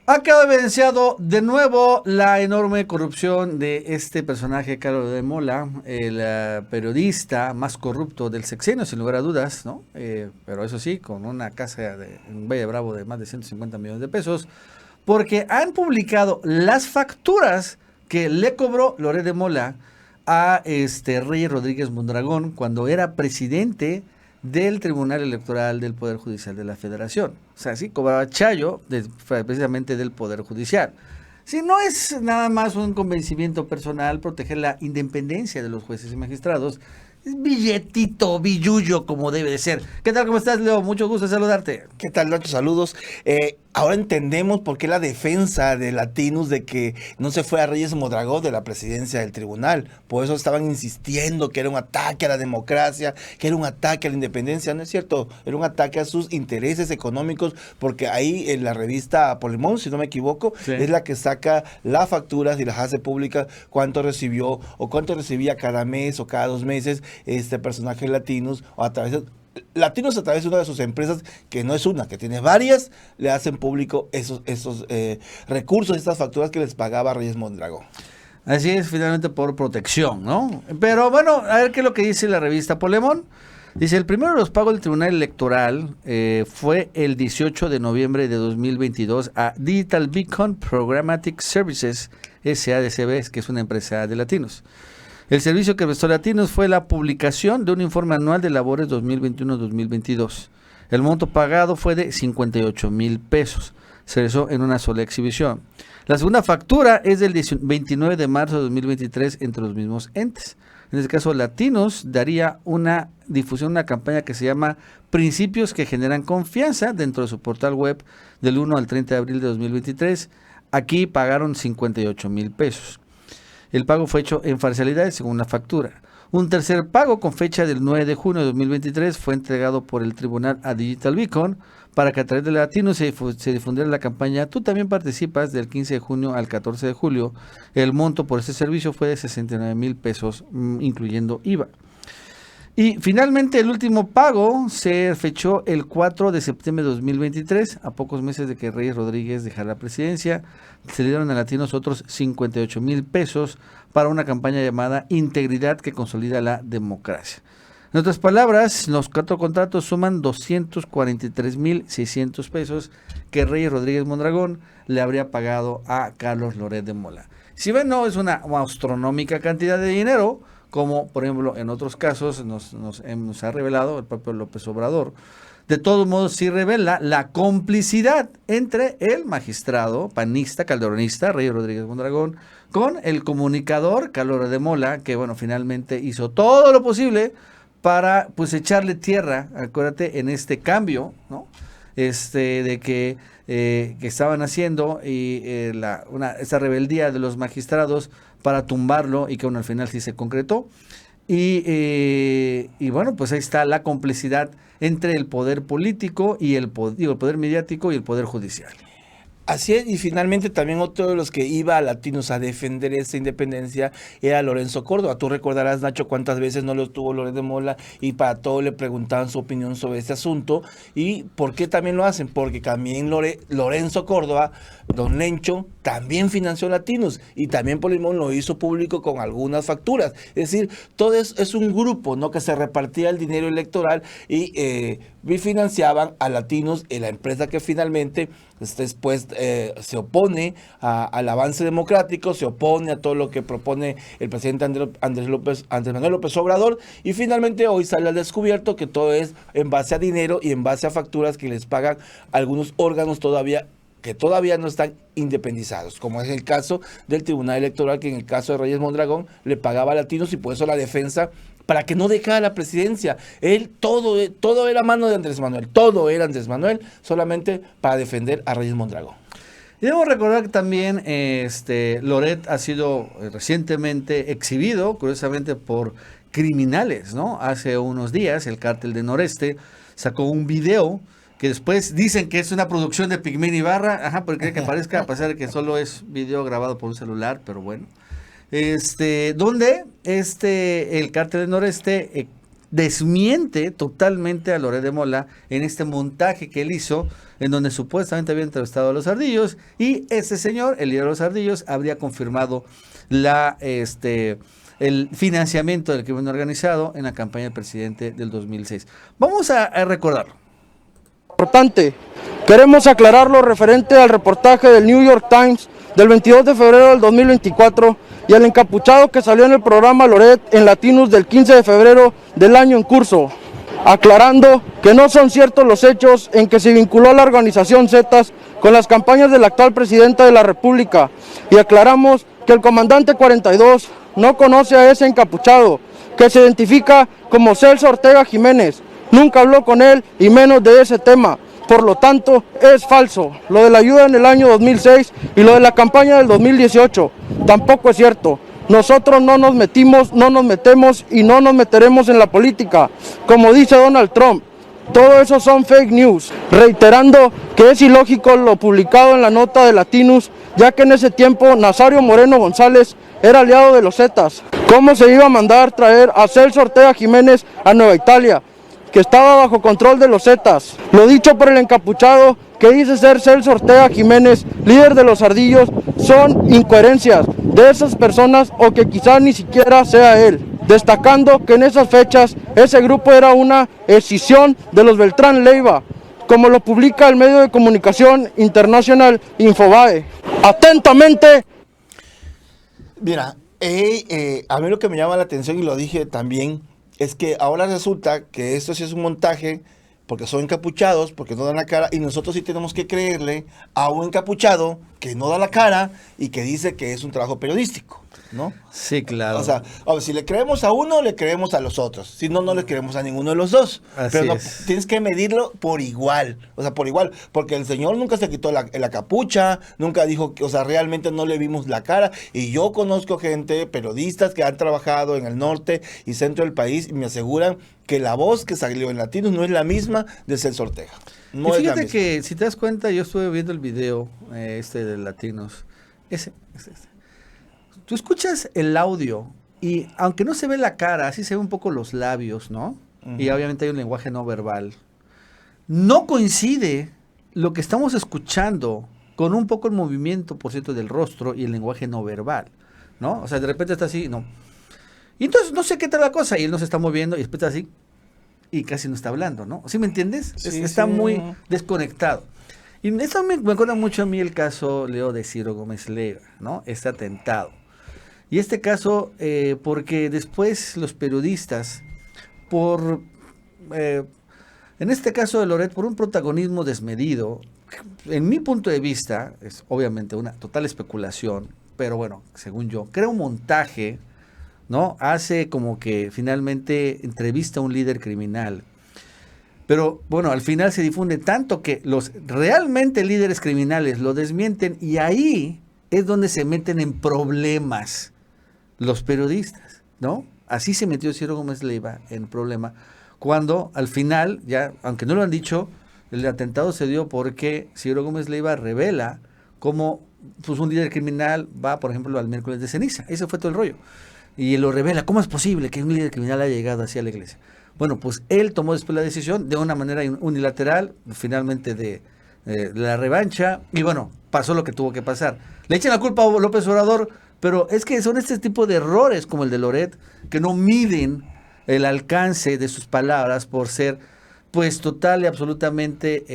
Ha quedado evidenciado de nuevo la enorme corrupción de este personaje, Carlos de Mola, el periodista más corrupto del sexenio, sin lugar a dudas, ¿no? Pero eso sí, con una casa en Valle Bravo de más de 150 millones de pesos, porque han publicado las facturas que le cobró Loret de Mola a Reyes Rodríguez Mondragón cuando era presidente del Tribunal Electoral del Poder Judicial de la Federación. O sea, sí, cobraba Chayo precisamente del Poder Judicial. Si no es nada más un convencimiento personal proteger la independencia de los jueces y magistrados, es billetito, billullo como debe de ser. ¿Qué tal? ¿Cómo estás, Leo? Mucho gusto saludarte. ¿Qué tal, Nacho? Saludos. Ahora entendemos por qué la defensa de Latinus de que no se fue a Reyes Mondragón de la presidencia del tribunal. Por eso estaban insistiendo que era un ataque a la democracia, que era un ataque a la independencia. No es cierto, era un ataque a sus intereses económicos, porque ahí en la revista Polemón, si no me equivoco, sí, es la que saca las facturas y las hace públicas cuánto recibió o cuánto recibía cada mes o cada 2 meses este personaje Latinus, o a través de Latinos a través de una de sus empresas, que no es una, que tiene varias, le hacen público esos recursos, estas facturas que les pagaba Reyes Mondragón. Así es, finalmente por protección, ¿no? Pero bueno, a ver qué es lo que dice la revista Polemón. Dice, el primero de los pagos del Tribunal Electoral fue el 18 de noviembre de 2022 a Digital Beacon Programmatic Services SADCB, que es una empresa de Latinos. El servicio que prestó Latinos fue la publicación de un informe anual de labores 2021-2022. El monto pagado fue de 58,000 pesos. Se realizó en una sola exhibición. La segunda factura es del 29 de marzo de 2023 entre los mismos entes. En este caso, Latinos daría una difusión, una campaña que se llama Principios que generan confianza dentro de su portal web del 1 al 30 de abril de 2023. Aquí pagaron 58,000 pesos. El pago fue hecho en parcialidades según la factura. Un tercer pago con fecha del 9 de junio de 2023 fue entregado por el tribunal a Digital Beacon para que a través de Latinos se difundiera la campaña Tú también participas del 15 de junio al 14 de julio. El monto por este servicio fue de 69,000 pesos, incluyendo IVA. Y finalmente el último pago se fechó el 4 de septiembre de 2023, a pocos meses de que Reyes Rodríguez dejara la presidencia. Se le dieron a Latinos otros 58,000 pesos para una campaña llamada Integridad que consolida la democracia. En otras palabras, los 4 contratos suman 243,600 pesos que Reyes Rodríguez Mondragón le habría pagado a Carlos Loret de Mola. Si ven, no es una astronómica cantidad de dinero, como por ejemplo en otros casos nos ha revelado el propio López Obrador. De todos modos sí revela la complicidad entre el magistrado panista, calderonista, Reyes Rodríguez Mondragón, con el comunicador Carlos de Mola, que bueno, finalmente hizo todo lo posible para pues echarle tierra, acuérdate, en este cambio, ¿no? De que estaban haciendo y esta rebeldía de los magistrados para tumbarlo y que bueno, al final sí se concretó. Y bueno, pues ahí está la complicidad entre el poder político y el poder mediático y el poder judicial. Así es, y finalmente también otro de los que iba a Latinos a defender esta independencia era Lorenzo Córdoba. Tú recordarás, Nacho, cuántas veces no lo tuvo Loret de Mola y para todo le preguntaban su opinión sobre este asunto. ¿Y por qué también lo hacen? Porque también Lorenzo Córdoba, don Lencho, también financió Latinos y también Polemón lo hizo público con algunas facturas. Es decir, todo es un grupo, ¿no?, que se repartía el dinero electoral y financiaban a Latinos, y la empresa que finalmente después se opone al avance democrático, se opone a todo lo que propone el presidente Andrés Manuel López Obrador, y finalmente hoy sale al descubierto que todo es en base a dinero y en base a facturas que les pagan algunos órganos que todavía no están independizados, como es el caso del Tribunal Electoral, que en el caso de Reyes Mondragón le pagaba a Latinos, y por eso la defensa para que no dejara la presidencia. Él, todo era mano de Andrés Manuel, todo era Andrés Manuel, solamente para defender a Reyes Mondragón. Y debemos recordar que también Loret ha sido recientemente exhibido, curiosamente, por criminales, ¿no? Hace unos días el Cártel de Noreste sacó un video que después dicen que es una producción de Pigmén Ibarra, porque que parezca, a pesar de que solo es video grabado por un celular, pero bueno. Donde el Cártel del Noreste desmiente totalmente a Loret de Mola en este montaje que él hizo, en donde supuestamente había entrevistado a los ardillos, y ese señor, el líder de los ardillos, habría confirmado el financiamiento del crimen organizado en la campaña del presidente del 2006. Vamos a recordarlo. Importante. Queremos aclarar lo referente al reportaje del New York Times del 22 de febrero del 2024 y al encapuchado que salió en el programa Loret en Latinus del 15 de febrero del año en curso, aclarando que no son ciertos los hechos en que se vinculó a la organización Zetas con las campañas del actual presidente de la República, y aclaramos que el comandante 42 no conoce a ese encapuchado, que se identifica como Celso Ortega Jiménez, nunca habló con él y menos de ese tema. Por lo tanto, es falso. Lo de la ayuda en el año 2006 y lo de la campaña del 2018 tampoco es cierto. Nosotros no nos metemos y no nos meteremos en la política, como dice Donald Trump. Todo eso son fake news, reiterando que es ilógico lo publicado en la nota de Latinus, ya que en ese tiempo Nazario Moreno González era aliado de los Zetas. ¿Cómo se iba a mandar traer a Celso Ortega Jiménez a Nueva Italia, que estaba bajo control de los Zetas? Lo dicho por el encapuchado, que dice ser Celso Ortega Jiménez, líder de los ardillos, son incoherencias de esas personas, o que quizás ni siquiera sea él, destacando que en esas fechas ese grupo era una escisión de los Beltrán Leiva, como lo publica el medio de comunicación internacional Infobae. Atentamente. Mira, a mí lo que me llama la atención, y lo dije también, es que ahora resulta que esto sí es un montaje, porque son encapuchados, porque no dan la cara, y nosotros sí tenemos que creerle a un encapuchado que no da la cara y que dice que es un trabajo periodístico, ¿no? Sí, claro. O sea, si le creemos a uno, le creemos a los otros. Si no, no le creemos a ninguno de los dos. Así Pero no, es. tienes que medirlo por igual. O sea, por igual. Porque el señor nunca se quitó la capucha, nunca dijo que, o sea, realmente no le vimos la cara. Y yo conozco gente, periodistas que han trabajado en el norte y centro del país, y me aseguran que la voz que salió en Latinos no es la misma de Celso Ortega. No y es la fíjate misma. que, si te das cuenta, yo estuve viendo el video de Latinos. Ese. Tú escuchas el audio y aunque no se ve la cara, sí se ve un poco los labios, ¿no? Y obviamente hay un lenguaje no verbal. No coincide lo que estamos escuchando con un poco el movimiento, por cierto, del rostro y el lenguaje no verbal, ¿no? O sea, de repente está así, no. Y entonces no sé qué tal la cosa, y él no se está moviendo y después está así y casi no está hablando, ¿no? ¿Sí me entiendes? Sí, Está sí. muy desconectado. Y eso me acuerda mucho a mí el caso, Leo, de Ciro Gómez Leiva, ¿no? Este atentado. Y este caso, porque después los periodistas, en este caso de Loret, por un protagonismo desmedido, en mi punto de vista, es obviamente una total especulación, pero bueno, según yo, crea un montaje, ¿no? Hace como que finalmente entrevista a un líder criminal. Pero bueno, al final se difunde tanto que los realmente líderes criminales lo desmienten, y ahí es donde se meten en problemas los periodistas, ¿no? Así se metió Ciro Gómez Leiva en problema, cuando al final, ya, aunque no lo han dicho, el atentado se dio porque Ciro Gómez Leiva revela cómo pues, un líder criminal va, por ejemplo, al miércoles de ceniza. Ese fue todo el rollo. Y lo revela. ¿Cómo es posible que un líder criminal haya llegado así a la iglesia? Bueno, pues él tomó después la decisión de una manera unilateral, finalmente de la revancha, y bueno, pasó lo que tuvo que pasar. Le echan la culpa a López Obrador, pero es que son este tipo de errores como el de Loret, que no miden el alcance de sus palabras por ser, pues, total y absolutamente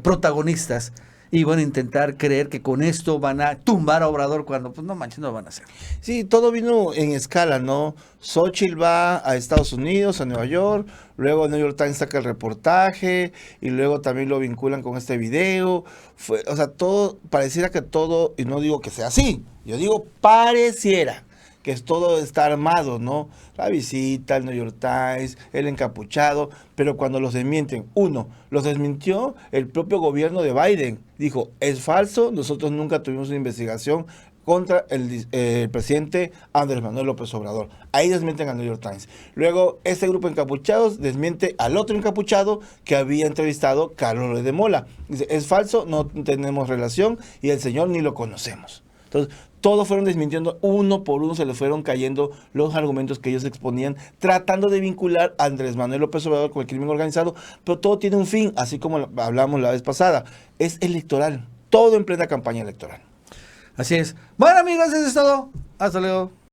protagonistas. Y bueno, intentar creer que con esto van a tumbar a Obrador cuando, pues no manches, no lo van a hacer. Sí, todo vino en escala, ¿no? Xochitl va a Estados Unidos, a Nueva York, luego New York Times saca el reportaje, y luego también lo vinculan con este video. O sea, todo, pareciera que todo, y no digo que sea así, yo digo pareciera que todo está armado, ¿no? La visita, el New York Times, el encapuchado, pero cuando los desmienten, los desmintió el propio gobierno de Biden. Dijo, es falso, nosotros nunca tuvimos una investigación contra el presidente Andrés Manuel López Obrador. Ahí desmienten al New York Times. Luego, este grupo de encapuchados desmiente al otro encapuchado que había entrevistado Carlos Loret de Mola. Dice, es falso, no tenemos relación y el señor ni lo conocemos. Entonces, todos fueron desmintiendo, uno por uno se les fueron cayendo los argumentos que ellos exponían, tratando de vincular a Andrés Manuel López Obrador con el crimen organizado, pero todo tiene un fin, así como hablamos la vez pasada, es electoral, todo en plena campaña electoral. Así es. Bueno, amigos, eso es todo. Hasta luego.